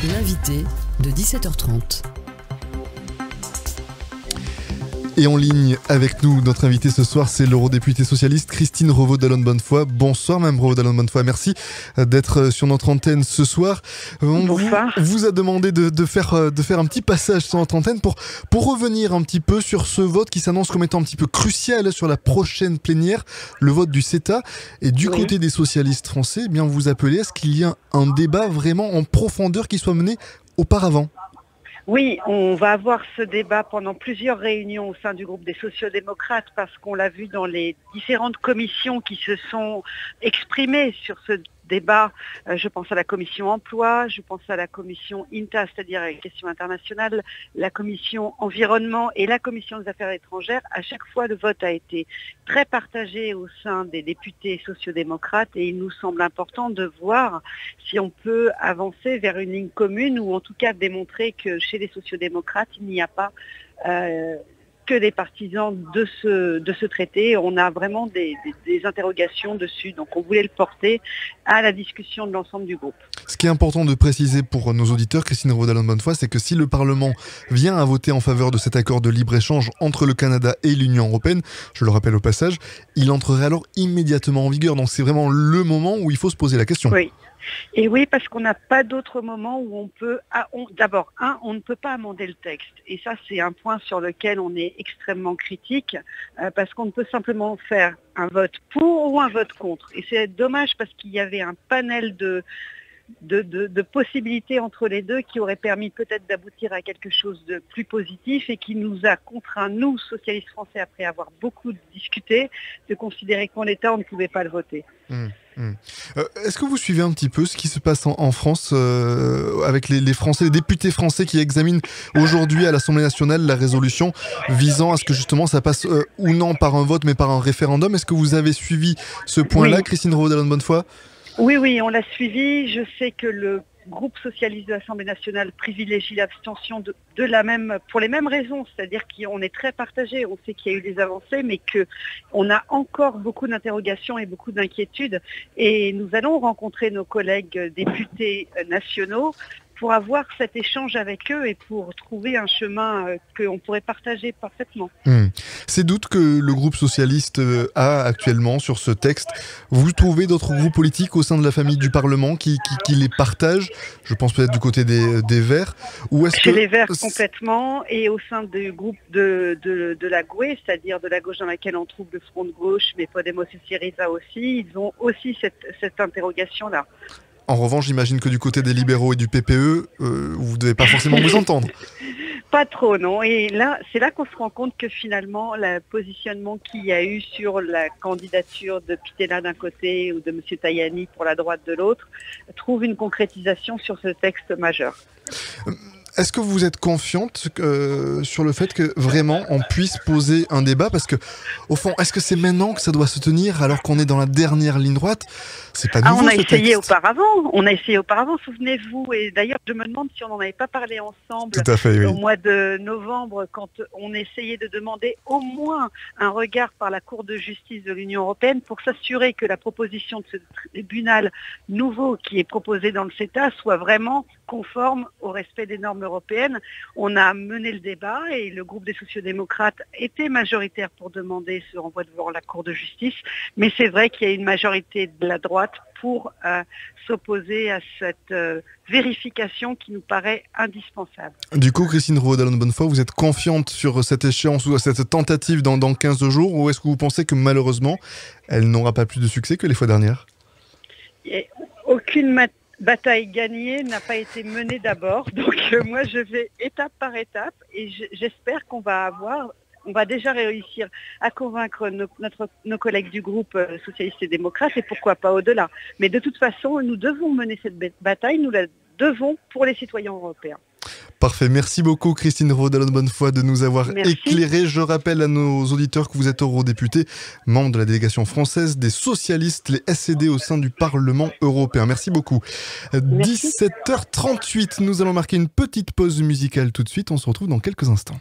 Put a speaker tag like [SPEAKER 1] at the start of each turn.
[SPEAKER 1] L'invité de 17h30.
[SPEAKER 2] Et en ligne avec nous, notre invité ce soir, c'est l'eurodéputée socialiste Christine Revaud-Dallon-Bonnefoy. Bonsoir, Mme Revaud-Dallon-Bonnefoy. Merci d'être sur notre antenne ce soir.
[SPEAKER 3] Bonsoir.
[SPEAKER 2] On vous a demandé de faire un petit passage sur notre antenne pour revenir un petit peu sur ce vote qui s'annonce comme étant un petit peu crucial sur la prochaine plénière, le vote du CETA. Et du côté des socialistes français, eh bien vous appelez à ce qu'il y ait un débat vraiment en profondeur qui soit mené auparavant.
[SPEAKER 3] Oui, on va avoir ce débat pendant plusieurs réunions au sein du groupe des sociodémocrates parce qu'on l'a vu dans les différentes commissions qui se sont exprimées sur ce débat. Je pense à la commission emploi, je pense à la commission INTA, c'est-à-dire les questions internationales, la commission environnement et la commission des affaires étrangères. À chaque fois, le vote a été très partagé au sein des députés sociodémocrates et il nous semble important de voir si on peut avancer vers une ligne commune ou en tout cas démontrer que chez les sociodémocrates, il n'y a pas que des partisans de ce traité. On a vraiment des interrogations dessus. Donc on voulait le porter à la discussion de l'ensemble du groupe.
[SPEAKER 2] Ce qui est important de préciser pour nos auditeurs, Christine Revaud-Dallon-Bonnefoy, c'est que si le Parlement vient à voter en faveur de cet accord de libre-échange entre le Canada et l'Union européenne, je le rappelle au passage, il entrerait alors immédiatement en vigueur. Donc c'est vraiment le moment où il faut se poser la question.
[SPEAKER 3] Oui. Et oui, parce qu'on n'a pas d'autre moment où on peut... D'abord, on ne peut pas amender le texte. Et ça, c'est un point sur lequel on est extrêmement critique, parce qu'on ne peut simplement faire un vote pour ou un vote contre. Et c'est dommage parce qu'il y avait un panel de possibilités entre les deux qui auraient permis peut-être d'aboutir à quelque chose de plus positif et qui nous a contraints, nous, socialistes français, après avoir beaucoup discuté, de considérer qu'en l'état, on ne pouvait pas le voter.
[SPEAKER 2] Est-ce que vous suivez un petit peu ce qui se passe en France avec les Français, les députés français qui examinent aujourd'hui à l'Assemblée nationale la résolution visant à ce que justement ça passe ou non par un vote mais par un référendum? Est-ce que vous avez suivi ce point-là, Christine Revaud-Dallon-Bonnefoy?
[SPEAKER 3] Oui, on l'a suivi. Je sais que le groupe socialiste de l'Assemblée nationale privilégie l'abstention pour les mêmes raisons, c'est-à-dire qu'on est très partagé, on sait qu'il y a eu des avancées, mais qu'on a encore beaucoup d'interrogations et beaucoup d'inquiétudes. Et nous allons rencontrer nos collègues députés nationaux pour avoir cet échange avec eux et pour trouver un chemin qu'on pourrait partager parfaitement.
[SPEAKER 2] Ces doutes que le groupe socialiste a actuellement sur ce texte, vous trouvez d'autres groupes politiques au sein de la famille du Parlement qui les partagent? Je pense peut-être du côté des Verts. Ou est-ce
[SPEAKER 3] Chez les Verts complètement, et au sein du groupe de la GUE, c'est-à-dire de la gauche dans laquelle on trouve le Front de gauche, mais Podemos et Syriza aussi, ils ont aussi cette interrogation-là.
[SPEAKER 2] En revanche, j'imagine que du côté des libéraux et du PPE, vous ne devez pas forcément vous entendre.
[SPEAKER 3] Pas trop, non. Et là, c'est là qu'on se rend compte que finalement, le positionnement qu'il y a eu sur la candidature de Pittella d'un côté ou de M. Tajani pour la droite de l'autre trouve une concrétisation sur ce texte majeur.
[SPEAKER 2] Est-ce que vous êtes confiante sur le fait que vraiment on puisse poser un débat? Parce que, au fond, est-ce que c'est maintenant que ça doit se tenir alors qu'on est dans la dernière ligne droite? C'est pas nouveau,
[SPEAKER 3] on a
[SPEAKER 2] ce
[SPEAKER 3] essayé
[SPEAKER 2] texte.
[SPEAKER 3] auparavant, souvenez-vous. Et d'ailleurs, je me demande si on n'en avait pas parlé ensemble.
[SPEAKER 2] Tout à fait, oui.
[SPEAKER 3] Au mois de novembre, quand on essayait de demander au moins un regard par la Cour de justice de l'Union européenne pour s'assurer que la proposition de ce tribunal nouveau qui est proposé dans le CETA soit vraiment conforme au respect des normes européennes. On a mené le débat et le groupe des sociodémocrates était majoritaire pour demander ce renvoi devant la Cour de justice. Mais c'est vrai qu'il y a une majorité de la droite pour s'opposer à cette vérification qui nous paraît indispensable.
[SPEAKER 2] Du coup, Christine Revaud-Dallon-Bonnefoy, vous êtes confiante sur cette échéance ou cette tentative dans 15 jours, ou est-ce que vous pensez que malheureusement, elle n'aura pas plus de succès que les fois dernières?
[SPEAKER 3] Aucune bataille gagnée n'a pas été menée d'abord. Donc moi, je vais étape par étape et j'espère qu'on va déjà réussir à convaincre nos collègues du groupe socialiste et démocrate et pourquoi pas au-delà. Mais de toute façon, nous devons mener cette bataille, nous la devons pour les citoyens européens.
[SPEAKER 2] Parfait, merci beaucoup Christine Revaud-Dallon-Bonnefoy de nous avoir éclairé. Je rappelle à nos auditeurs que vous êtes eurodéputé, membre de la délégation française des socialistes, les SED au sein du Parlement européen. Merci beaucoup. 17h38, nous allons marquer une petite pause musicale tout de suite, on se retrouve dans quelques instants.